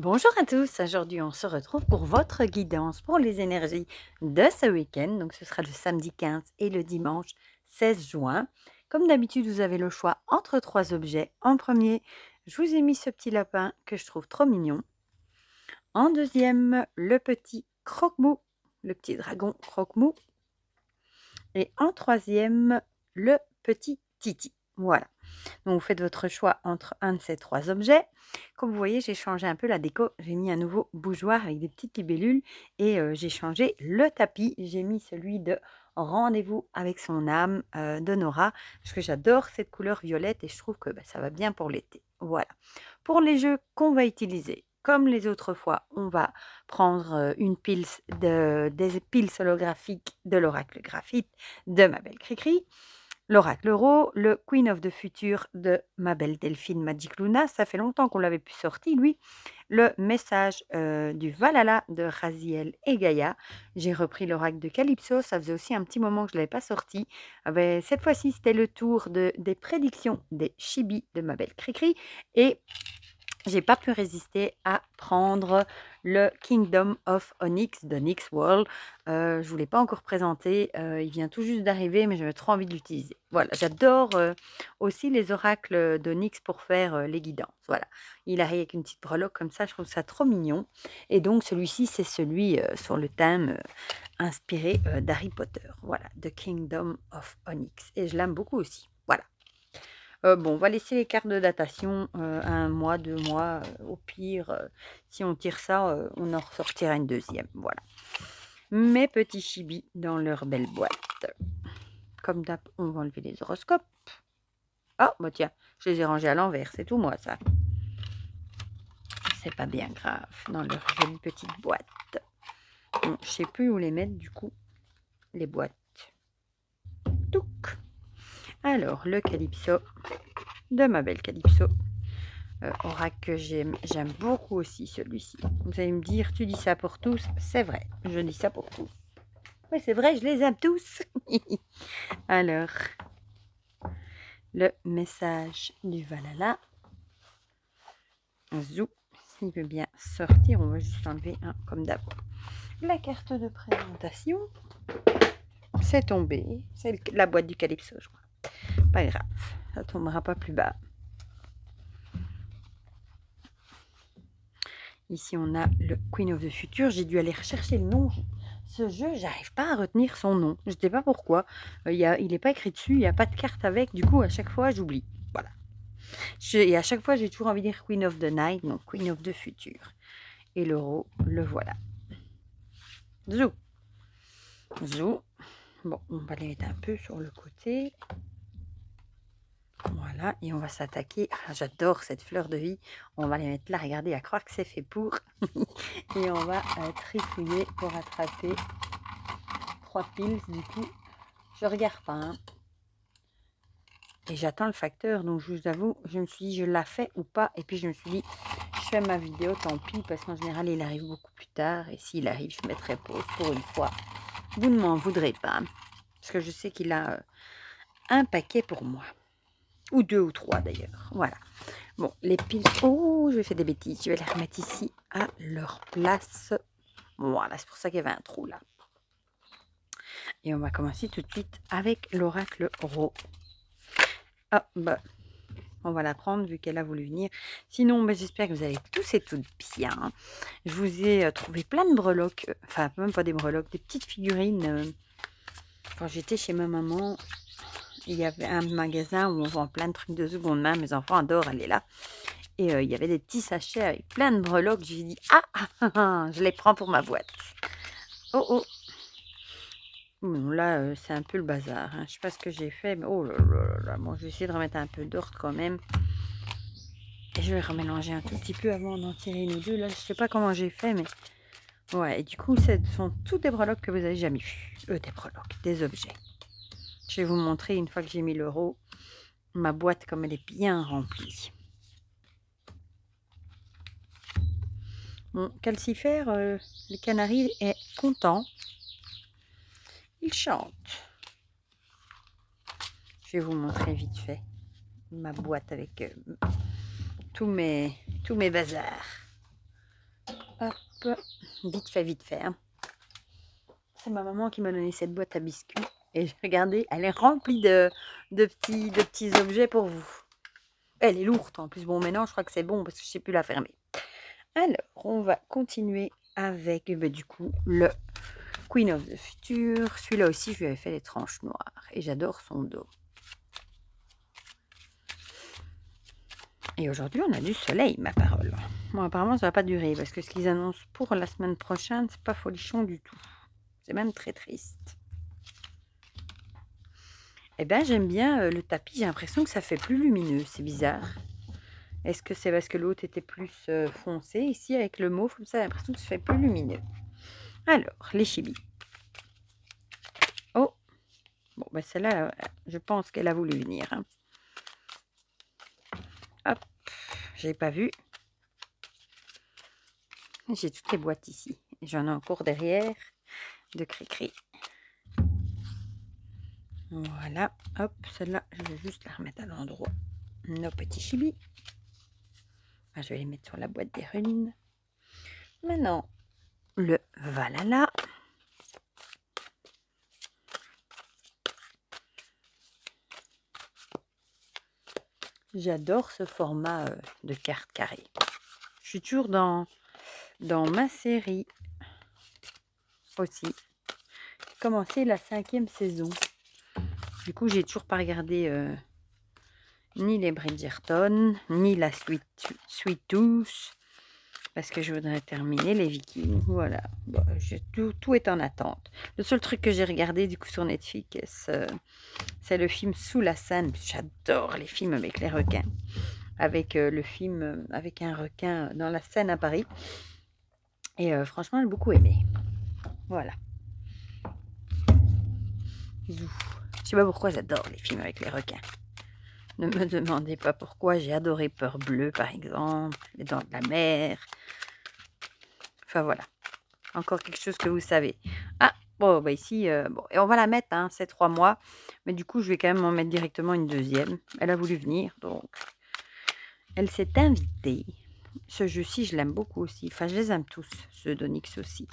Bonjour à tous, aujourd'hui on se retrouve pour votre guidance pour les énergies de ce week-end. Donc ce sera le samedi 15 et le dimanche 16 juin. Comme d'habitude, vous avez le choix entre trois objets. En premier, je vous ai mis ce petit lapin que je trouve trop mignon. En deuxième, le petit croque-mou, le petit dragon croque-mou. Et en troisième, le petit Titi. Voilà. Donc vous faites votre choix entre un de ces trois objets. Comme vous voyez, j'ai changé un peu la déco. J'ai mis un nouveau bougeoir avec des petites libellules et j'ai changé le tapis. J'ai mis celui de Rendez-vous avec son âme de Nora parce que j'adore cette couleur violette et je trouve que ça va bien pour l'été. Voilà. Pour les jeux qu'on va utiliser, comme les autres fois, on va prendre des piles holographiques de l'oracle graphite de ma belle Cricri, l'oracle euro, le Queen of the Future de ma belle Delphine Magic Luna, ça fait longtemps qu'on l'avait pu sortir, lui. Le message du Valhalla de Raziel et Gaïa. J'ai repris l'oracle de Calypso, ça faisait aussi un petit moment que je ne l'avais pas sorti. Cette fois-ci, c'était le tour des prédictions des Chibi de ma belle Cricri. Et j'ai pas pu résister à prendre le Kingdom of Onyx de Nyx World. Je vous l'ai pas encore présenté, il vient tout juste d'arriver, mais j'avais trop envie de l'utiliser. Voilà, j'adore aussi les oracles de Nyx pour faire les guidances. Voilà, il arrive avec une petite breloque comme ça, je trouve ça trop mignon. Et donc celui-ci, c'est celui sur le thème inspiré d'Harry Potter. Voilà, The Kingdom of Onyx. Et je l'aime beaucoup aussi. Voilà. Bon, on va laisser les cartes de datation, 1 mois, 2 mois, au pire, si on tire ça, on en ressortira une deuxième, voilà. Mes petits chibis dans leur belle boîte. Comme d'hab, on va enlever les horoscopes. Ah, bah tiens, je les ai rangés à l'envers, c'est tout moi ça. C'est pas bien grave, dans leur jolie petite boîte. Bon, je sais plus où les mettre du coup, les boîtes. Touc. Alors, le Calypso de ma belle Calypso. Oracle que j'aime beaucoup aussi celui-ci. Vous allez me dire, tu dis ça pour tous. C'est vrai, je dis ça pour tous. Oui, c'est vrai, je les aime tous. Alors, le message du Valhalla. Zou, s'il veut bien sortir, on va juste enlever un comme d'abord. La carte de présentation, c'est tombé. C'est la boîte du Calypso, je crois. Pas grave, ça tombera pas plus bas. Ici, on a le Queen of the Future. J'ai dû aller rechercher le nom. Ce jeu, j'arrive pas à retenir son nom. Je ne sais pas pourquoi. Il n'est pas écrit dessus, il n'y a pas de carte avec. Du coup, à chaque fois, j'oublie. Voilà. Et à chaque fois, j'ai toujours envie de dire Queen of the Night, non, Queen of the Future. Et l'euro, le voilà. Zou. Zou. Bon, on va les mettre un peu sur le côté. Voilà, et on va s'attaquer. Ah, j'adore cette fleur de vie. On va les mettre là, regardez, à croire que c'est fait pour. Et on va trifouiller pour attraper 3 piles. Du coup, je regarde pas. Hein. Et j'attends le facteur. Donc, je vous avoue, je me suis dit, je la fais ou pas. Et puis, je me suis dit, je fais ma vidéo, tant pis. Parce qu'en général, il arrive beaucoup plus tard. Et s'il arrive, je mettrai pause pour une fois. Vous ne m'en voudrez pas. Parce que je sais qu'il a un paquet pour moi. Ou 2 ou 3 d'ailleurs. Voilà. Bon, les piles... Oh, je vais faire des bêtises. Je vais les remettre ici à leur place. Voilà, c'est pour ça qu'il y avait un trou là. Et on va commencer tout de suite avec l'oracle Ro. Ah, bah, on va la prendre vu qu'elle a voulu venir. Sinon, bah, j'espère que vous allez tous et toutes bien. Je vous ai trouvé plein de breloques. Enfin, même pas des breloques, des petites figurines. Quand j'étais chez ma maman, il y avait un magasin où on vend plein de trucs de seconde main. Mes enfants adorent aller là. Et il y avait des petits sachets avec plein de breloques. J'ai dit, je les prends pour ma boîte. Oh, oh. Bon, là, c'est un peu le bazar. Hein. Je sais pas ce que j'ai fait, mais oh là là là. Bon, je vais essayer de remettre un peu d'ordre quand même. Et je vais remélanger un tout petit peu avant d'en tirer une ou deux. Là, je sais pas comment j'ai fait, mais... Ouais, et du coup, ce sont tous des breloques que vous avez jamais vus. Des breloques, des objets. Je vais vous montrer, une fois que j'ai mis l'euro, ma boîte comme elle est bien remplie. Bon, Calcifère, le canari est content. Il chante. Je vais vous montrer vite fait ma boîte avec tous mes bazars. Hop, vite fait, hein. C'est ma maman qui m'a donné cette boîte à biscuits. Et regardez, elle est remplie de petits objets pour vous. Elle est lourde en plus. Bon, maintenant, je crois que c'est bon parce que je ne sais plus la fermer. Alors, on va continuer avec, du coup, le Queen of the Future. Celui-là aussi, je lui avais fait les tranches noires. Et j'adore son dos. Et aujourd'hui, on a du soleil, ma parole. Bon, apparemment, ça va pas durer parce que ce qu'ils annoncent pour la semaine prochaine, c'est pas folichon du tout. C'est même très triste. Eh bien, j'aime bien le tapis. J'ai l'impression que ça fait plus lumineux. C'est bizarre. Est-ce que c'est parce que l'autre était plus foncé? Ici, avec le mauve, comme ça, j'ai l'impression que ça fait plus lumineux. Alors, les chibis. Oh! Bon, ben celle-là, je pense qu'elle a voulu venir. Hein. Hop! J'ai pas vu. J'ai toutes les boîtes ici. J'en ai encore derrière de cri-cri. Voilà. Hop, celle-là, je vais juste la remettre à l'endroit. Nos petits chibis. Je vais les mettre sur la boîte des runes. Maintenant, le Valhalla. J'adore ce format de carte carrée. Je suis toujours dans ma série aussi. J'ai commencé la 5e saison. Du coup, j'ai toujours pas regardé ni les Bridgerton, ni la Sweet Tooth. Parce que je voudrais terminer les Vikings. Voilà. Bon, tout est en attente. Le seul truc que j'ai regardé du coup sur Netflix, c'est le film Sous la Seine. J'adore les films avec les requins. Avec le film avec un requin dans la Seine à Paris. Et franchement, j'ai beaucoup aimé. Voilà. Bisous. Je sais pas pourquoi j'adore les films avec les requins. Ne me demandez pas pourquoi. J'ai adoré Peur bleue, par exemple. Les Dents de la Mer. Enfin, voilà. Encore quelque chose que vous savez. Ah, bon, bah ici, bon, et on va la mettre, hein, c'est 3 mois. Mais du coup, je vais quand même en mettre directement une deuxième. Elle a voulu venir, donc elle s'est invitée. Ce jeu-ci, je l'aime beaucoup aussi. Enfin, je les aime tous, ceux d'Onyx aussi.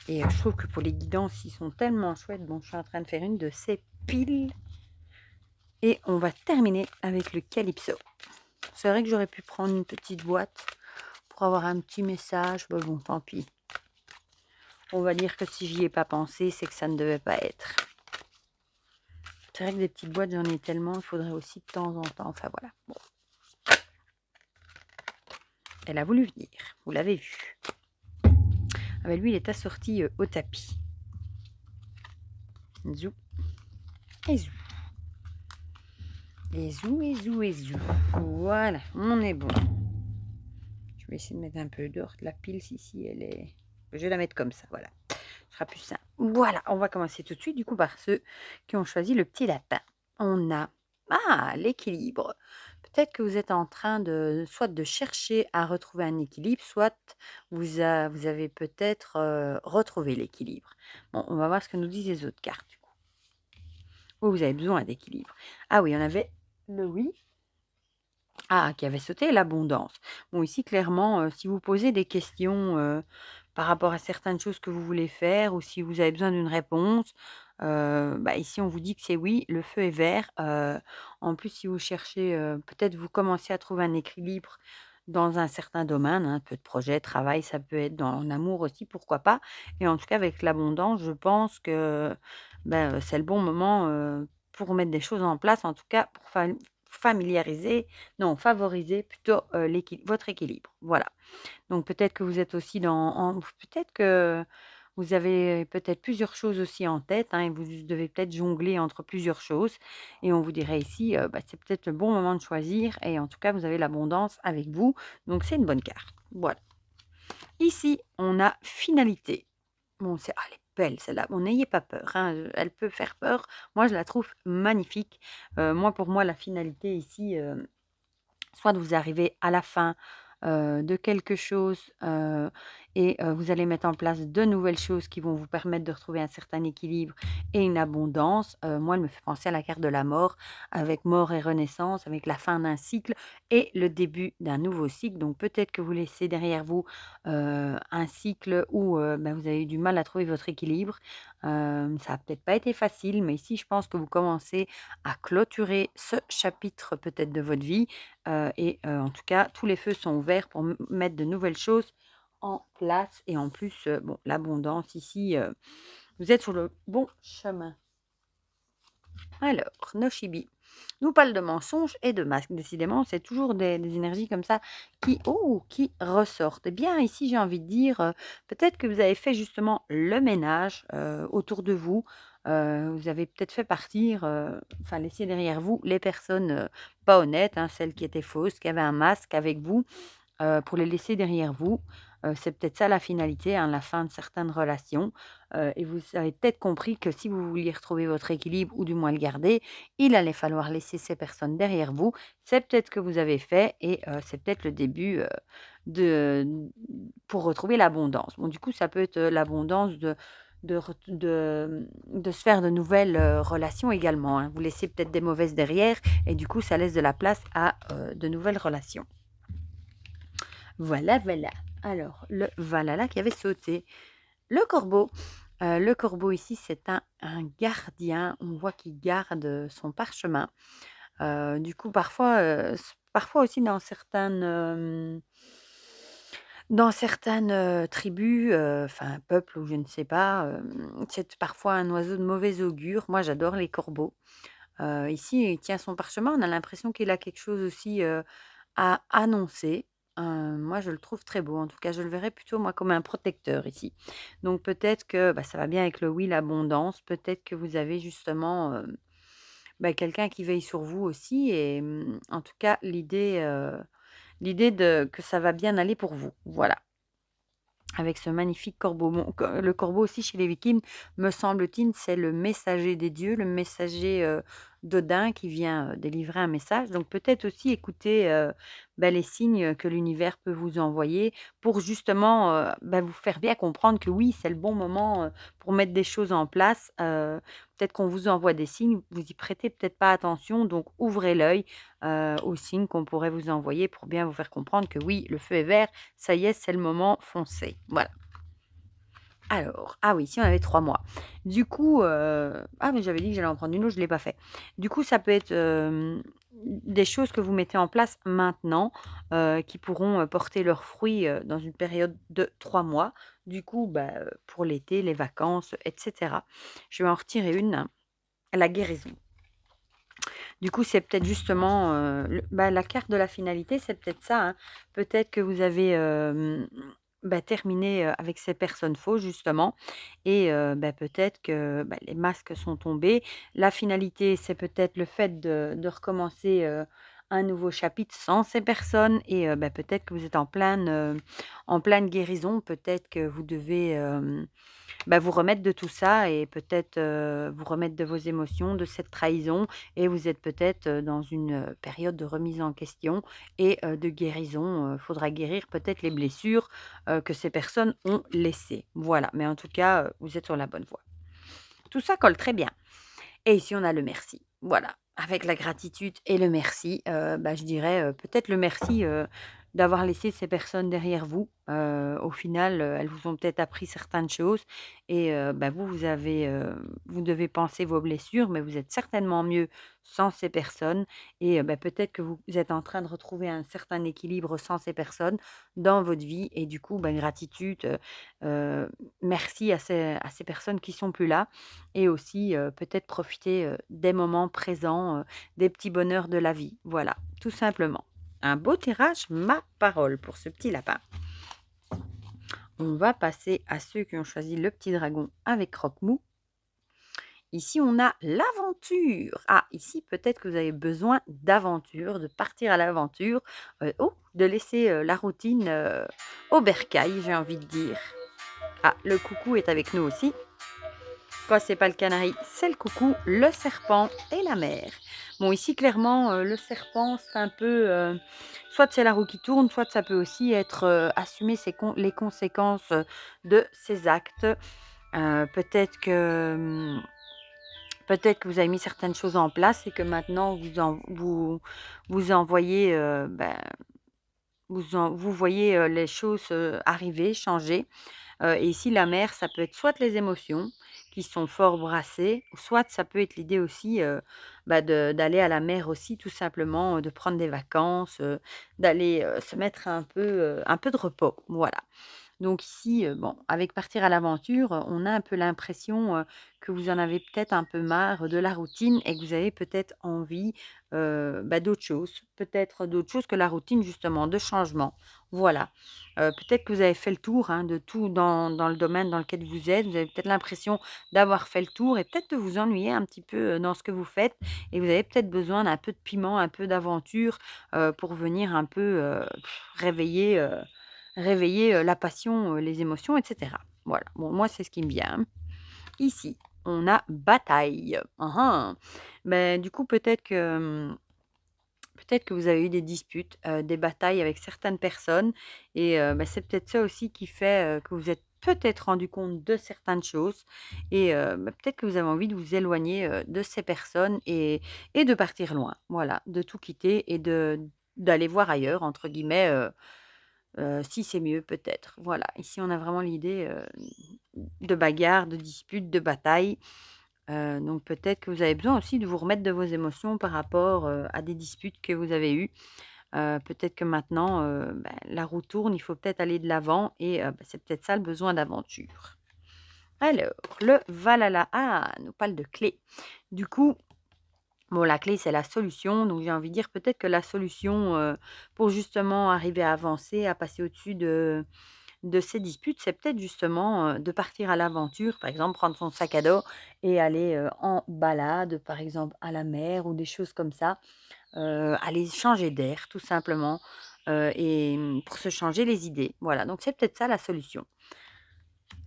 Et je trouve que pour les guidances, ils sont tellement chouettes. Bon, je suis en train de faire une de ces piles. Et on va terminer avec le Calypso. C'est vrai que j'aurais pu prendre une petite boîte pour avoir un petit message. Mais bon, tant pis. On va dire que si j'y ai pas pensé, c'est que ça ne devait pas être. C'est vrai que des petites boîtes, j'en ai tellement. Il faudrait aussi de temps en temps. Enfin, voilà. Bon. Elle a voulu venir. Vous l'avez vu. Ah ben lui, il est assorti au tapis. Zou. Et zou. Et zou, et zou, et zou. Voilà, on est bon. Je vais essayer de mettre un peu d'or. La pile, ici, elle est... Je vais la mettre comme ça, voilà. Ce sera plus simple. Voilà, on va commencer tout de suite, du coup, par ceux qui ont choisi le petit lapin. On a... Ah, l'équilibre. Peut-être que vous êtes en train de soit de chercher à retrouver un équilibre, soit vous avez peut-être retrouvé l'équilibre. Bon, on va voir ce que nous disent les autres cartes, du coup. Oh, vous avez besoin d'équilibre. Ah oui, on avait le oui. Ah, qui avait sauté l'abondance. Bon, ici, clairement, si vous posez des questions par rapport à certaines choses que vous voulez faire ou si vous avez besoin d'une réponse, bah, ici, on vous dit que c'est oui, le feu est vert. En plus, si vous cherchez, peut-être vous commencez à trouver un équilibre dans un certain domaine, un peu de projet, travail, ça peut être dans l'amour aussi, pourquoi pas. Et en tout cas, avec l'abondance, je pense que ben, c'est le bon moment pour mettre des choses en place, en tout cas pour familiariser, non, favoriser plutôt votre équilibre. Voilà. Donc peut-être que vous êtes aussi peut-être que vous avez peut-être plusieurs choses aussi en tête, hein, et vous devez peut-être jongler entre plusieurs choses. Et on vous dirait ici, bah, c'est peut-être le bon moment de choisir. Et en tout cas, vous avez l'abondance avec vous. Donc c'est une bonne carte. Voilà. Ici, on a finalité. Bon, elle est belle celle-là. Bon, n'ayez pas peur, hein, elle peut faire peur. Moi, je la trouve magnifique. Pour moi, la finalité ici, soit vous arrivez à la fin de quelque chose et vous allez mettre en place de nouvelles choses qui vont vous permettre de retrouver un certain équilibre et une abondance. Moi, elle me fait penser à la carte de la mort, avec mort et renaissance, avec la fin d'un cycle et le début d'un nouveau cycle. Donc peut-être que vous laissez derrière vous un cycle où vous avez eu du mal à trouver votre équilibre. Ça a peut-être pas été facile, mais ici, je pense que vous commencez à clôturer ce chapitre peut-être de votre vie. En tout cas, tous les feux sont ouverts pour mettre de nouvelles choses en place. Et en plus, bon, l'abondance ici, vous êtes sur le bon chemin. Alors, Noshibi nous parle de mensonges et de masques. Décidément, c'est toujours des énergies comme ça qui ressortent. Eh bien, ici, j'ai envie de dire, peut-être que vous avez fait justement le ménage autour de vous. Vous avez peut-être fait partir, enfin, laisser derrière vous les personnes pas honnêtes, hein, celles qui étaient fausses, qui avaient un masque avec vous pour les laisser derrière vous. C'est peut-être ça la finalité, hein, la fin de certaines relations. Et vous avez peut-être compris que si vous vouliez retrouver votre équilibre ou du moins le garder, il allait falloir laisser ces personnes derrière vous. C'est peut-être ce que vous avez fait et c'est peut-être le début de, pour retrouver l'abondance. Bon, du coup, ça peut être l'abondance de se faire de nouvelles relations également, hein. Vous laissez peut-être des mauvaises derrière et du coup, ça laisse de la place à de nouvelles relations. Voilà, voilà. Alors, le Valhalla qui avait sauté. Le corbeau. Le corbeau ici, c'est un gardien. On voit qu'il garde son parchemin. Du coup, parfois aussi dans certaines tribus, enfin peuples ou je ne sais pas, c'est parfois un oiseau de mauvais augure. Moi, j'adore les corbeaux. Ici, il tient son parchemin. On a l'impression qu'il a quelque chose aussi à annoncer. Moi, je le trouve très beau. En tout cas, je le verrais plutôt, moi, comme un protecteur ici. Donc, peut-être que ça va bien avec le oui, l'abondance. Peut-être que vous avez justement quelqu'un qui veille sur vous aussi. Et en tout cas, l'idée que ça va bien aller pour vous. Voilà. Avec ce magnifique corbeau. Bon, le corbeau aussi chez les Vikings, me semble-t-il, c'est le messager des dieux, le messager d'Odin qui vient délivrer un message. Donc peut-être aussi écouter les signes que l'univers peut vous envoyer pour justement vous faire bien comprendre que oui, c'est le bon moment pour mettre des choses en place. Peut-être qu'on vous envoie des signes, vous y prêtez peut-être pas attention, donc ouvrez l'œil aux signes qu'on pourrait vous envoyer pour bien vous faire comprendre que oui, le feu est vert, ça y est, c'est le moment, foncez. Voilà. Alors, ah oui, si on avait 3 mois. Du coup, mais j'avais dit que j'allais en prendre une autre, je ne l'ai pas fait. Du coup, ça peut être, des choses que vous mettez en place maintenant, qui pourront, porter leurs fruits, dans une période de 3 mois. Du coup, pour l'été, les vacances et cetera. Je vais en retirer une, la guérison. Du coup, c'est peut-être justement, la carte de la finalité, c'est peut-être ça, hein. Peut-être que vous avez, terminé, avec ces personnes fausses justement et peut-être que, les masques sont tombés. La finalité, c'est peut-être le fait de recommencer, un nouveau chapitre sans ces personnes et peut-être que vous êtes en pleine guérison. Peut-être que vous devez, vous remettre de tout ça et peut-être, vous remettre de vos émotions, de cette trahison et vous êtes peut-être, dans une, période de remise en question et de guérison. Faudra guérir peut-être les blessures, que ces personnes ont laissées. Voilà, mais en tout cas, vous êtes sur la bonne voie. Tout ça colle très bien et ici on a le merci. Voilà, avec la gratitude et le merci, je dirais, peut-être le merci, d'avoir laissé ces personnes derrière vous. Au final, elles vous ont peut-être appris certaines choses et vous devez penser vos blessures, mais vous êtes certainement mieux sans ces personnes et peut-être que vous êtes en train de retrouver un certain équilibre sans ces personnes dans votre vie et du coup, gratitude, merci à ces personnes qui sont plus là et aussi, peut-être profiter, des moments présents, des petits bonheurs de la vie. Voilà, tout simplement. Un beau tirage, ma parole, pour ce petit lapin. On va passer à ceux qui ont choisi le petit dragon avec croque-mou. Ici, on a l'aventure. Ah, ici, peut-être que vous avez besoin d'aventure, de partir à l'aventure, de laisser la routine au bercail, j'ai envie de dire. Ah, le coucou est avec nous aussi. Quand c'est pas le canari, c'est le coucou, le serpent et la mer. Bon, ici, clairement, le serpent, c'est un peu... soit c'est la roue qui tourne, soit ça peut aussi être assumer les conséquences de ses actes. Peut-être que... Peut-être que vous avez mis certaines choses en place et que maintenant vous envoyez, vous voyez les choses arriver, changer. Et ici, la mer, ça peut être soit les émotions qui sont fort brassées, ou soit ça peut être l'idée aussi d'aller à la mer aussi, tout simplement, de prendre des vacances, d'aller se mettre un peu de repos. Voilà. Donc ici, bon, avec partir à l'aventure, on a un peu l'impression, que vous en avez peut-être un peu marre de la routine et que vous avez peut-être envie, d'autre chose. Peut-être d'autre chose que la routine justement, de changement. Voilà. Peut-être que vous avez fait le tour, hein, de tout dans le domaine dans lequel vous êtes. Vous avez peut-être l'impression d'avoir fait le tour et peut-être de vous ennuyer un petit peu, dans ce que vous faites et vous avez peut-être besoin d'un peu de piment, un peu d'aventure, pour venir un peu, réveiller, la passion, les émotions et cetera. Voilà, bon moi c'est ce qui me vient. Ici, on a bataille. Hein, hein. Du coup peut-être que vous avez eu des disputes, des batailles avec certaines personnes et c'est peut-être ça aussi qui fait, que vous êtes peut-être rendu compte de certaines choses et peut-être que vous avez envie de vous éloigner, de ces personnes et de partir loin. Voilà, de tout quitter et d'aller «voir ailleurs» entre guillemets, si c'est mieux peut-être. Voilà, ici on a vraiment l'idée, de bagarre, de dispute, de bataille. Donc peut-être que vous avez besoin aussi de vous remettre de vos émotions par rapport, à des disputes que vous avez eues. Peut-être que maintenant, la roue tourne, il faut peut-être aller de l'avant et c'est peut-être ça le besoin d'aventure. Alors, le Valhalla, ah, nous parle de clé. Du coup, bon, la clé, c'est la solution, donc j'ai envie de dire peut-être que la solution, pour justement arriver à avancer, à passer au-dessus de ces disputes, c'est peut-être justement, de partir à l'aventure, par exemple, prendre son sac à dos et aller, en balade, par exemple, à la mer ou des choses comme ça. Aller changer d'air tout simplement, pour se changer les idées. Voilà, donc c'est peut-être ça la solution.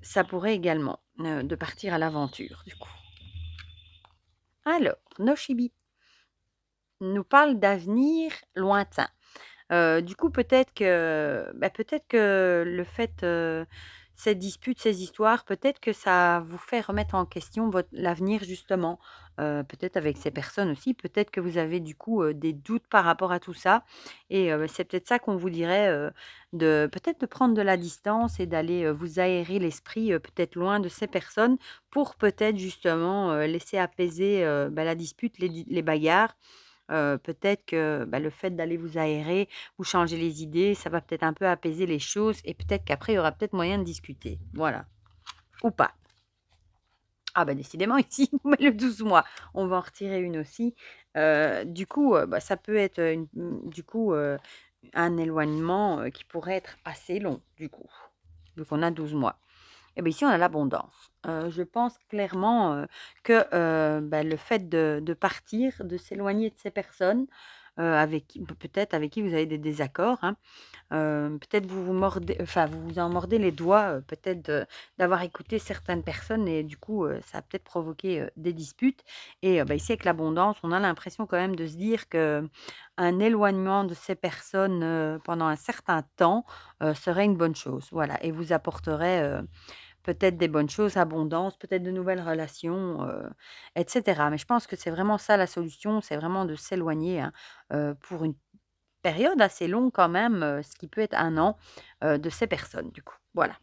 Ça pourrait également, de partir à l'aventure du coup. Alors, Noshibi nous parle d'avenir lointain. Du coup, peut-être que le fait, ces disputes, ces histoires, peut-être que ça vous fait remettre en question votre l'avenir justement, peut-être avec ces personnes aussi. Peut-être que vous avez du coup, des doutes par rapport à tout ça et c'est peut-être ça qu'on vous dirait, de peut-être de prendre de la distance et d'aller, vous aérer l'esprit, peut-être loin de ces personnes pour peut-être justement, laisser apaiser, la dispute, les bagarres. Peut-être que, le fait d'aller vous aérer, vous changer les idées, ça va peut-être un peu apaiser les choses et peut-être qu'après il y aura peut-être moyen de discuter. Voilà, ou pas. Ah bah, décidément ici, vous met le 12 mois. On va en retirer une aussi. Du coup, ça peut être, du coup, un éloignement, qui pourrait être assez long, du coup, vu qu'on a 12 mois. Et bien ici, on a l'abondance. Je pense clairement, que, le fait de partir, de s'éloigner de ces personnes, peut-être avec qui vous avez des désaccords, hein. Peut-être vous vous en mordez les doigts, peut-être d'avoir écouté certaines personnes et du coup, ça a peut-être provoqué, des disputes et ici avec l'abondance, on a l'impression quand même de se dire que un éloignement de ces personnes, pendant un certain temps, serait une bonne chose. Voilà et vous apporterait, peut-être des bonnes choses, abondance, peut-être de nouvelles relations, et cetera. Mais je pense que c'est vraiment ça la solution, c'est vraiment de s'éloigner, hein, pour une période assez longue quand même, ce qui peut être 1 an, de ces personnes du coup. Voilà.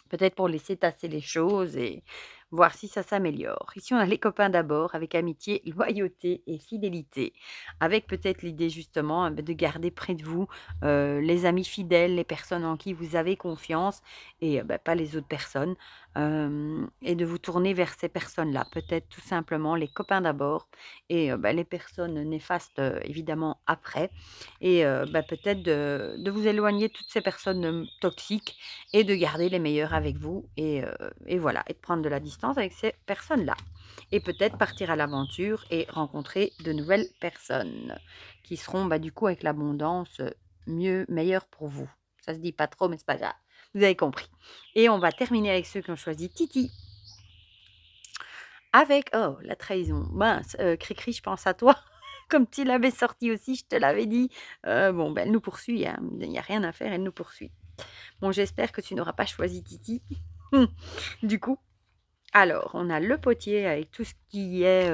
Peut-être pour laisser tasser les choses et voir si ça s'améliore. Ici, on a les copains d'abord, avec amitié, loyauté et fidélité. Avec peut-être l'idée justement de garder près de vous les amis fidèles, les personnes en qui vous avez confiance et pas les autres personnes. Et de vous tourner vers ces personnes-là. Peut-être tout simplement les copains d'abord et les personnes néfastes évidemment après. Et peut-être de vous éloigner de toutes ces personnes toxiques et de garder les meilleurs avec vous et voilà et de prendre de la distance avec ces personnes-là et peut-être partir à l'aventure et rencontrer de nouvelles personnes qui seront, du coup, avec l'abondance, meilleures pour vous. Ça se dit pas trop, mais c'est pas grave. Vous avez compris et on va terminer avec ceux qui ont choisi Titi. avec oh, la trahison, mince, Cricri, je pense à toi. Comme tu l'avais sorti aussi, je te l'avais dit. Bon, ben, elle nous poursuit, hein, il n'y a rien à faire, elle nous poursuit. Bon, j'espère que tu n'auras pas choisi Titi. Du coup, alors, on a le potier avec tout ce qui est,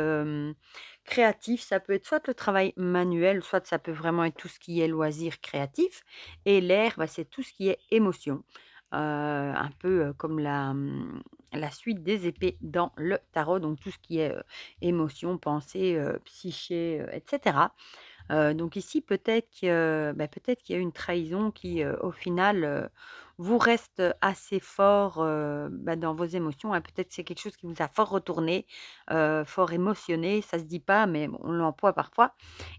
créatif. Ça peut être soit le travail manuel, soit ça peut vraiment être tout ce qui est loisir créatif et l'air, bah, c'est tout ce qui est émotion. Un peu, comme la suite des épées dans le tarot, donc tout ce qui est, émotion, pensée, psyché, et cetera. Donc ici, peut-être qu'il y a une trahison qui, au final, vous reste assez fort, dans vos émotions, hein. Peut-être que c'est quelque chose qui vous a fort retourné, fort émotionné. Ça se dit pas, mais bon, on l'emploie parfois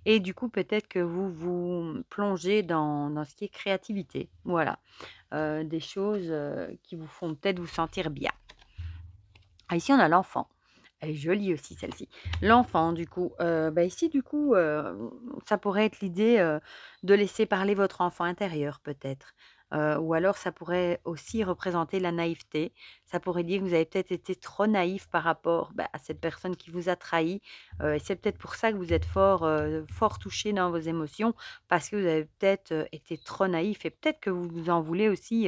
et du coup, peut-être que vous vous plongez dans ce qui est créativité. Voilà, des choses, qui vous font peut-être vous sentir bien. Ah, ici, on a l'enfant. Elle est jolie aussi celle-ci. L'enfant du coup, ici du coup, ça pourrait être l'idée, de laisser parler votre enfant intérieur peut-être. Ou alors ça pourrait aussi représenter la naïveté. Ça pourrait dire que vous avez peut-être été trop naïf par rapport, à cette personne qui vous a trahi, et c'est peut-être pour ça que vous êtes fort touché dans vos émotions parce que vous avez peut-être, été trop naïf et peut-être que vous vous en voulez aussi,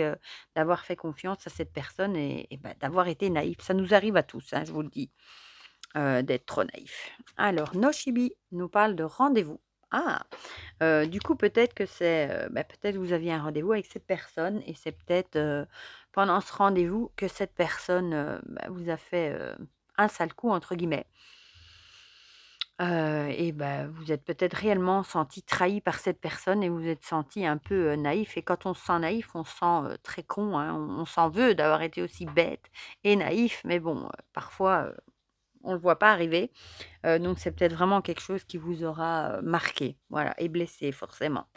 d'avoir fait confiance à cette personne et d'avoir été naïf. Ça nous arrive à tous, hein, je vous le dis, d'être trop naïf. Alors, Noshibi nous parle de rendez-vous. Ah! Du coup, peut-être que peut-être vous aviez un rendez-vous avec cette personne et c'est peut-être, pendant ce rendez-vous que cette personne, vous a fait, «un sale coup» entre guillemets. Vous êtes peut-être réellement senti trahi par cette personne et vous êtes senti un peu, naïf et quand on se sent naïf, on se sent, très con, hein. On s'en veut d'avoir été aussi bête et naïf, mais bon, parfois, on ne le voit pas arriver. Donc c'est peut-être vraiment quelque chose qui vous aura, marqué, voilà et blessé forcément.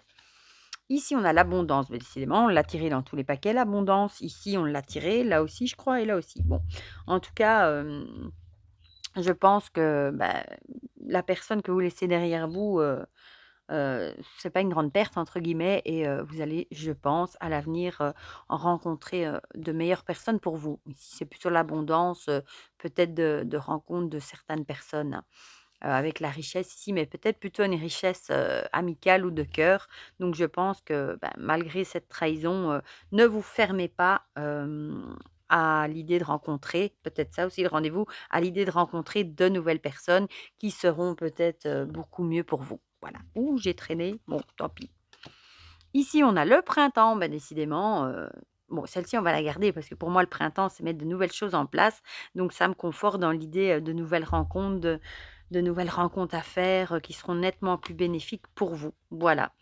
Ici, on a l'abondance, beh, décidément, on l'a tiré dans tous les paquets l'abondance. Ici, on l'a tiré, là aussi, je crois et là aussi. Bon, en tout cas, je pense que, la personne que vous laissez derrière vous, c'est pas une «grande perte» entre guillemets et vous allez, je pense, à l'avenir, rencontrer, de meilleures personnes pour vous. Ici, c'est plutôt l'abondance, peut-être de rencontre de certaines personnes, hein, avec la richesse ici, mais peut-être plutôt une richesse, amicale ou de cœur. Donc je pense que, malgré cette trahison, ne vous fermez pas, à l'idée de rencontrer peut-être ça aussi le rendez-vous, à l'idée de rencontrer de nouvelles personnes qui seront peut-être, beaucoup mieux pour vous. Voilà. Ouh, j'ai traîné, bon tant pis. Ici, on a le printemps, décidément, bon celle-ci on va la garder parce que pour moi le printemps, c'est mettre de nouvelles choses en place. Donc ça me conforte dans l'idée, de nouvelles rencontres, de nouvelles rencontres à faire, qui seront nettement plus bénéfiques pour vous. Voilà,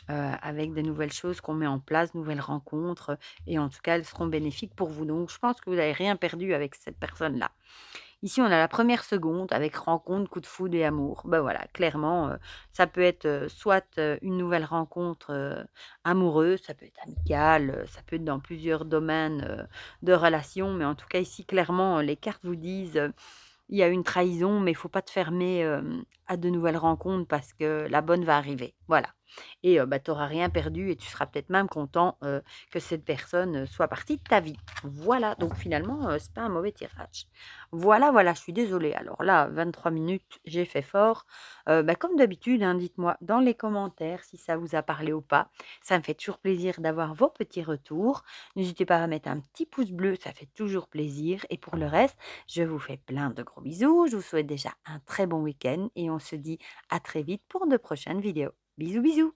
avec de nouvelles choses qu'on met en place, nouvelles rencontres, et en tout cas elles seront bénéfiques pour vous. Donc je pense que vous n'avez rien perdu avec cette personne-là. Ici, on a la première seconde avec rencontre, coup de foudre et amour. Ben voilà, clairement, ça peut être, soit, une nouvelle rencontre, amoureuse, ça peut être amicale, ça peut être dans plusieurs domaines, de relations. Mais en tout cas, ici, clairement, les cartes vous disent, il y a une trahison, mais il faut pas te fermer, à de nouvelles rencontres parce que la bonne va arriver. Voilà et tu auras rien perdu et tu seras peut-être même content, que cette personne, soit partie de ta vie. Voilà, donc finalement, c'est pas un mauvais tirage. Voilà, voilà, je suis désolée. Alors là, 23 minutes, j'ai fait fort. Comme d'habitude, hein, dites-moi dans les commentaires si ça vous a parlé ou pas. Ça me fait toujours plaisir d'avoir vos petits retours. N'hésitez pas à mettre un petit pouce bleu, ça fait toujours plaisir et pour le reste, je vous fais plein de gros bisous. Je vous souhaite déjà un très bon week-end et on se dit à très vite pour de prochaines vidéos. Bisous, bisous.